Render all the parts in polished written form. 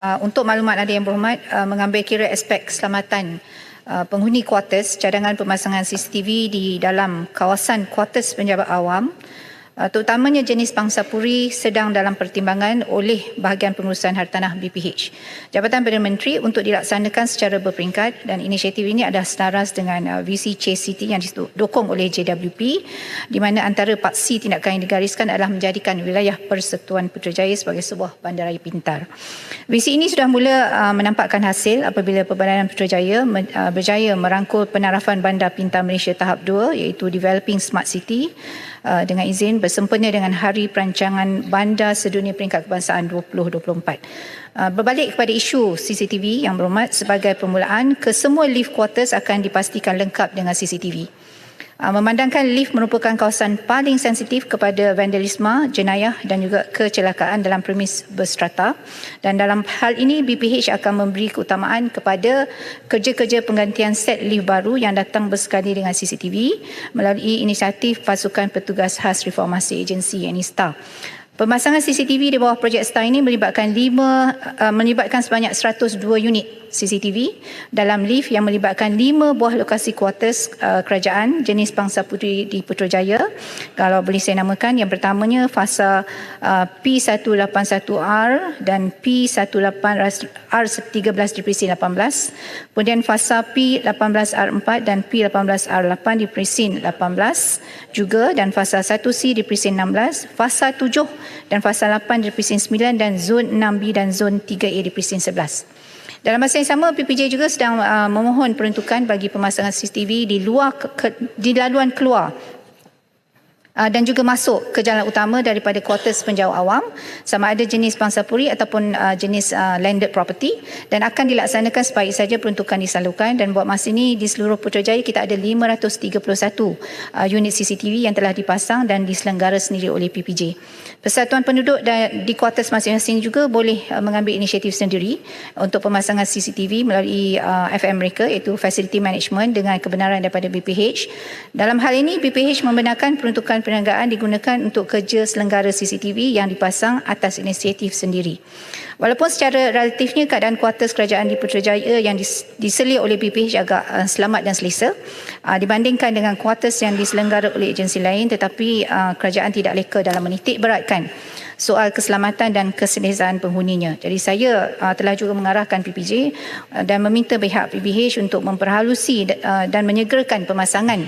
Untuk maklumat anda yang berhormat, mengambil kira aspek keselamatan penghuni kuartus, cadangan pemasangan CCTV di dalam kawasan kuartus penjabat awam, terutamanya jenis Pangsa Puri sedang dalam pertimbangan oleh bahagian pengurusan hartanah BPH. Jabatan Perdana Menteri untuk dilaksanakan secara berperingkat dan inisiatif ini adalah selaras dengan visi Chase City yang didukung oleh JWP, di mana antara paksi tindakan yang digariskan adalah menjadikan wilayah Persekutuan Putrajaya sebagai sebuah bandaraya pintar. Visi ini sudah mula menampakkan hasil apabila Perbandaran Putrajaya berjaya merangkul penarafan Bandar Pintar Malaysia tahap 2 iaitu Developing Smart City dengan izin bersempena dengan Hari Perancangan Bandar Sedunia Peringkat Kebangsaan 2024. Berbalik kepada isu CCTV yang berhormat, sebagai permulaan, kesemua lift quarters akan dipastikan lengkap dengan CCTV. Memandangkan lift merupakan kawasan paling sensitif kepada vandalisme, jenayah dan juga kecelakaan dalam premis berstrata, dan dalam hal ini BPH akan memberi keutamaan kepada kerja-kerja penggantian set lift baru yang datang bersekali dengan CCTV melalui inisiatif Pasukan Petugas Khas Reformasi Agensi yakni STAR. Pemasangan CCTV di bawah projek STAR ini melibatkan sebanyak 102 unit CCTV dalam lift yang melibatkan 5 buah lokasi kuartus kerajaan jenis Pangsa Puri di Putrajaya. Kalau boleh saya namakan, yang pertamanya fasa P181R dan P18R13 di Presin 18, kemudian fasa P18R4 dan P18R8 di Presin 18 juga, dan fasa 1C di Presin 16, fasa 7 dan fasa 8 di Presin 9 dan zon 6B dan zon 3A di Presin 11. Dalam masa yang sama, PPJ juga sedang memohon peruntukan bagi pemasangan CCTV di laluan keluar dan juga masuk ke jalan utama daripada kuartus penjauh awam, sama ada jenis Pangsa Puri ataupun jenis landed property, dan akan dilaksanakan sebaik saja peruntukan disalurkan. Dan buat masa ini di seluruh Putrajaya kita ada 531 unit CCTV yang telah dipasang dan diselenggara sendiri oleh PPJ. Persatuan penduduk di kuartus masing-masing juga boleh mengambil inisiatif sendiri untuk pemasangan CCTV melalui FM mereka, iaitu Facility Management, dengan kebenaran daripada BPH. Dalam hal ini, BPH membenarkan peruntukan perniagaan digunakan untuk kerja selenggara CCTV yang dipasang atas inisiatif sendiri. Walaupun secara relatifnya keadaan kuartus kerajaan di Putrajaya yang diselia oleh BPH agak selamat dan selesa dibandingkan dengan kuartus yang diselenggara oleh agensi lain, tetapi kerajaan tidak leka dalam menitik beratkan soal keselamatan dan keselesaan penghuninya. Jadi saya telah juga mengarahkan PPJ dan meminta pihak PPH untuk memperhalusi dan menyegerakan pemasangan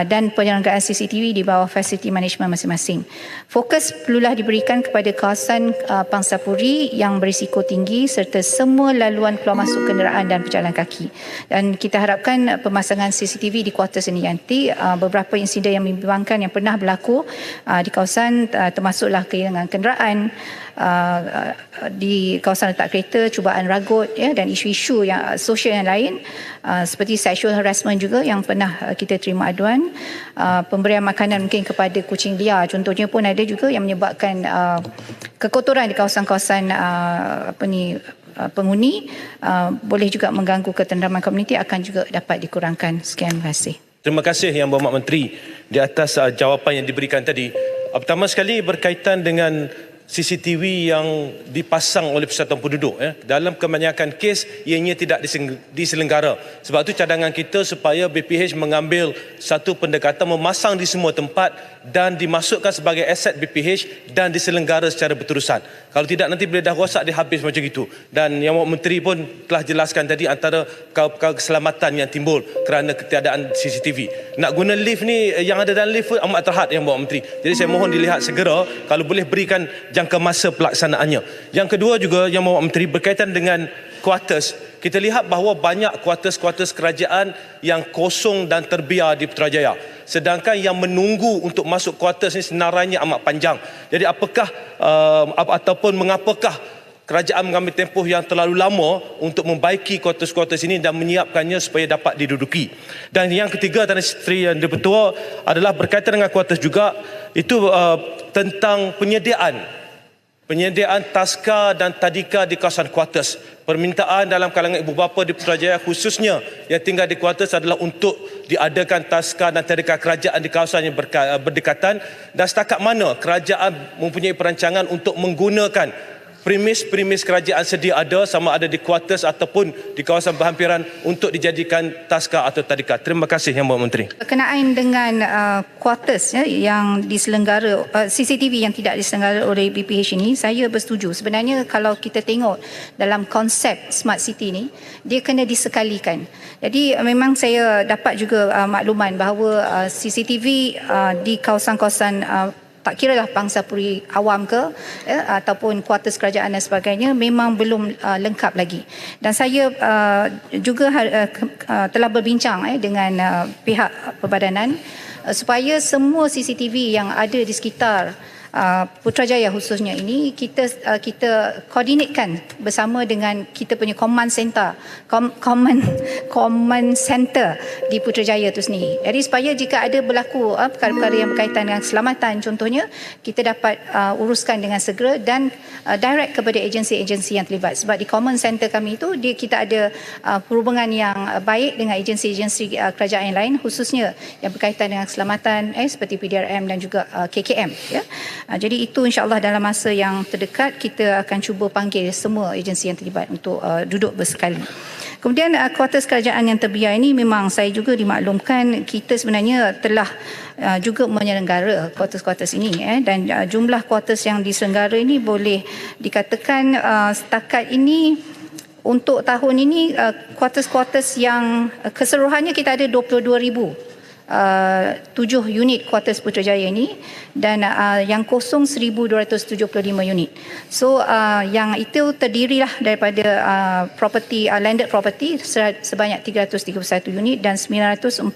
dan penyelenggaraan CCTV di bawah facility management masing-masing. Fokus perlulah diberikan kepada kawasan Pangsa Puri yang berisiko tinggi serta semua laluan keluar masuk kenderaan dan pejalan kaki. Dan kita harapkan pemasangan CCTV di kuartus ini nanti beberapa insiden yang membimbangkan yang pernah berlaku di kawasan termasuklah kehilangan kenderaan di kawasan letak kereta, cubaan ragut dan isu-isu yang sosial yang lain seperti sexual harassment juga yang pernah kita terima aduan, pemberian makanan mungkin kepada kucing liar contohnya pun ada juga yang menyebabkan kekotoran di kawasan-kawasan penghuni, boleh juga mengganggu ketentraman komuniti, akan juga dapat dikurangkan. Sekian, terima kasih. Terima kasih Yang Berhormat Menteri di atas jawapan yang diberikan tadi. Pertama sekali berkaitan dengan CCTV yang dipasang oleh Persatuan Penduduk. Dalam kebanyakan kes, ianya tidak diselenggara. Sebab itu cadangan kita supaya BPH mengambil satu pendekatan memasang di semua tempat dan dimasukkan sebagai aset BPH dan diselenggara secara berterusan. Kalau tidak, nanti bila dah rosak, dia habis macam itu. Dan Yang Berhormat Menteri pun telah jelaskan tadi antara perkara keselamatan yang timbul kerana ketiadaan CCTV. Nak guna lift ni, yang ada dalam lift amat terhad Yang Berhormat Menteri. Jadi saya mohon dilihat segera, kalau boleh berikan jangka masa pelaksanaannya. Yang kedua juga Yang Berhormat Menteri, berkaitan dengan kuartus, kita lihat bahawa banyak kuartus-kuartus kerajaan yang kosong dan terbiar di Putrajaya. Sedangkan yang menunggu untuk masuk kuartus ini senarai amat panjang. Jadi apakah ataupun mengapakah kerajaan mengambil tempoh yang terlalu lama untuk membaiki kuartus-kuartus ini dan menyiapkannya supaya dapat diduduki. Dan yang ketiga, Tan Sri Yang Di-Pertua, adalah berkaitan dengan kuartus juga, itu tentang penyediaan taska dan tadika di kawasan kuartus. Permintaan dalam kalangan ibu bapa di Putrajaya khususnya yang tinggal di kuartus adalah untuk diadakan taska dan tadika kerajaan di kawasan yang berdekatan, dan setakat mana kerajaan mempunyai perancangan untuk menggunakan premis kerajaan sedia ada, sama ada di kuartus ataupun di kawasan berhampiran, untuk dijadikan taska atau tadika. Terima kasih Yang Berhormat Menteri. Berkenaan dengan kuartus yang diselenggara, CCTV yang tidak diselenggara oleh BPH ini, saya bersetuju. Sebenarnya kalau kita tengok dalam konsep Smart City ni, dia kena disekalikan. Jadi memang saya dapat juga makluman bahawa CCTV di kawasan-kawasan tak kira lah Pangsapuri awam ke ataupun kuartus kerajaan dan sebagainya, memang belum lengkap lagi. Dan saya juga telah berbincang dengan pihak perbadanan supaya semua CCTV yang ada di sekitar Putrajaya khususnya ini kita koordinatkan bersama dengan kita punya command center di Putrajaya itu sendiri. Jadi supaya jika ada berlaku perkara-perkara yang berkaitan dengan keselamatan contohnya, kita dapat uruskan dengan segera dan direct kepada agensi-agensi yang terlibat. Sebab di command center kami itu kita ada perhubungan yang baik dengan agensi-agensi kerajaan yang lain, khususnya yang berkaitan dengan keselamatan seperti PDRM dan juga KKM, ya. Jadi itu insya-Allah dalam masa yang terdekat kita akan cuba panggil semua agensi yang terlibat untuk duduk bersekali. Kemudian kuartus kerajaan yang terbiar ini, memang saya juga dimaklumkan kita sebenarnya telah juga menyelenggara kuartus-kuartus ini, dan jumlah kuartus yang diselenggara ini boleh dikatakan setakat ini untuk tahun ini kuartus-kuartus yang keseluruhannya kita ada 22,000 7 unit kuartus Putrajaya ini, dan yang kosong 1,275 unit. So yang itu terdirilah daripada property landed property sebanyak 331 unit dan 944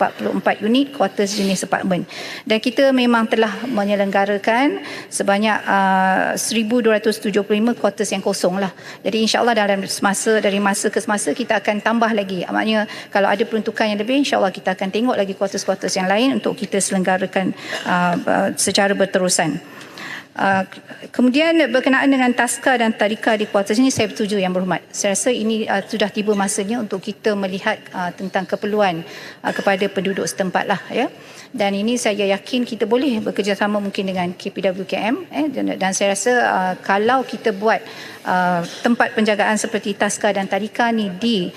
unit kuartus jenis apartmen. Dan kita memang telah menyelenggarakan sebanyak 1,275 kuartus yang kosong lah. Jadi insya-Allah dari masa ke semasa kita akan tambah lagi. Maknanya kalau ada peruntukan yang lebih, insya-Allah kita akan tengok lagi kuartus-kuartus yang lain untuk kita selenggarakan secara berterusan. Kemudian berkenaan dengan taska dan tadika di kuartus ini, saya bersetuju Yang Berhormat. Saya rasa ini sudah tiba masanya untuk kita melihat tentang keperluan kepada penduduk setempat lah, ya. Dan ini saya yakin kita boleh bekerjasama mungkin dengan KPWKM, dan saya rasa kalau kita buat tempat penjagaan seperti taska dan tadika ni di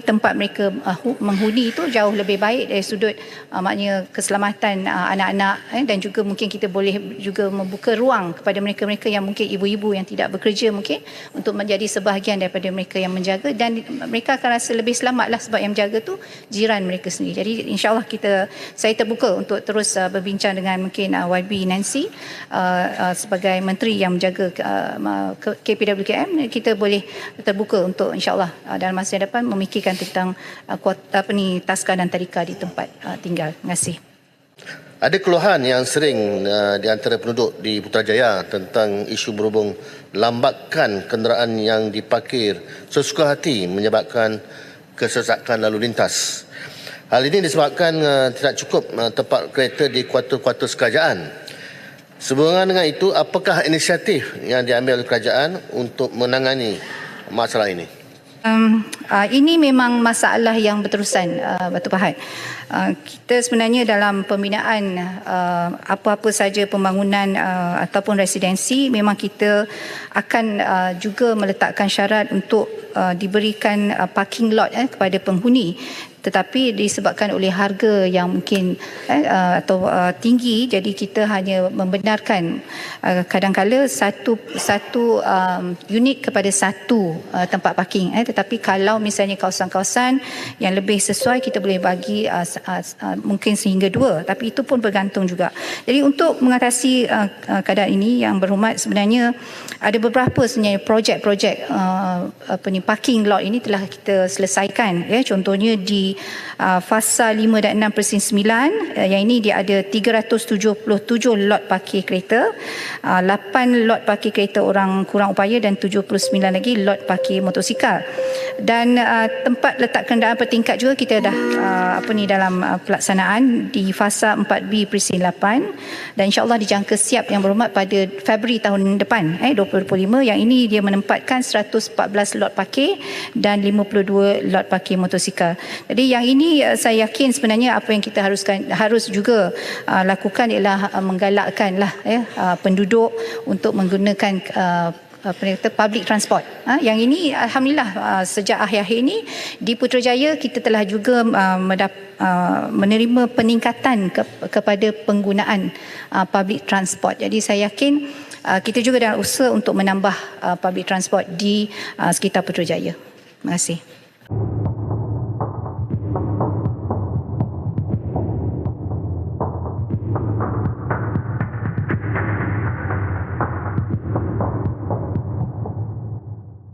tempat mereka menghuni itu jauh lebih baik dari sudut maknanya keselamatan anak-anak, dan juga mungkin kita boleh juga membuka ruang kepada mereka-mereka yang mungkin ibu-ibu yang tidak bekerja mungkin untuk menjadi sebahagian daripada mereka yang menjaga, dan mereka akan rasa lebih selamatlah sebab yang menjaga tu jiran mereka sendiri. Jadi insya-Allah saya terbuka untuk terus berbincang dengan mungkin YB Nancy sebagai menteri yang menjaga KPWKM. Kita boleh terbuka untuk insya-Allah dalam masa depan memikirkan tentang taska dan tadika di tempat tinggal. Terima kasih. Ada keluhan yang sering di antara penduduk di Putrajaya tentang isu berhubung lambatkan kenderaan yang diparkir sesuka hati menyebabkan kesesakan lalu lintas. Hal ini disebabkan tidak cukup tempat kereta di kuartus-kuartus kerajaan. Sehubungan dengan itu, apakah inisiatif yang diambil oleh kerajaan untuk menangani masalah ini? Ini memang masalah yang berterusan, Datuk Fahad. Kita sebenarnya dalam pembinaan apa-apa saja pembangunan ataupun residensi, memang kita akan juga meletakkan syarat untuk diberikan parking lot kepada penghuni. Tetapi disebabkan oleh harga yang mungkin atau tinggi, jadi kita hanya membenarkan kadang-kala satu unit kepada satu tempat parking. Tetapi kalau misalnya kawasan-kawasan yang lebih sesuai, kita boleh bagi mungkin sehingga 2. Tapi itu pun bergantung juga. Jadi untuk mengatasi keadaan ini, Yang Berhormat, sebenarnya ada beberapa sebenarnya projek-projek parking lot ini telah kita selesaikan. Contohnya di fasa 5 dan 6/9, yang ini dia ada 377 lot parkir kereta, 8 lot parkir kereta orang kurang upaya dan 79 lagi lot parkir motosikal. Dan tempat letak kenderaan bertingkat juga kita dah dalam pelaksanaan di fasa 4B Presin 8, dan insya-Allah dijangka siap Yang Berhormat pada Februari tahun depan 2025. Yang ini dia menempatkan 114 lot parkir dan 52 lot parkir motosikal. Jadi yang ini saya yakin sebenarnya apa yang kita harus juga lakukan ialah menggalakkanlah penduduk untuk menggunakan public transport. Yang ini alhamdulillah sejak akhir-akhir ini di Putrajaya kita telah juga menerima peningkatan kepada penggunaan public transport. Jadi saya yakin kita juga dalam usaha untuk menambah public transport di sekitar Putrajaya. Terima kasih.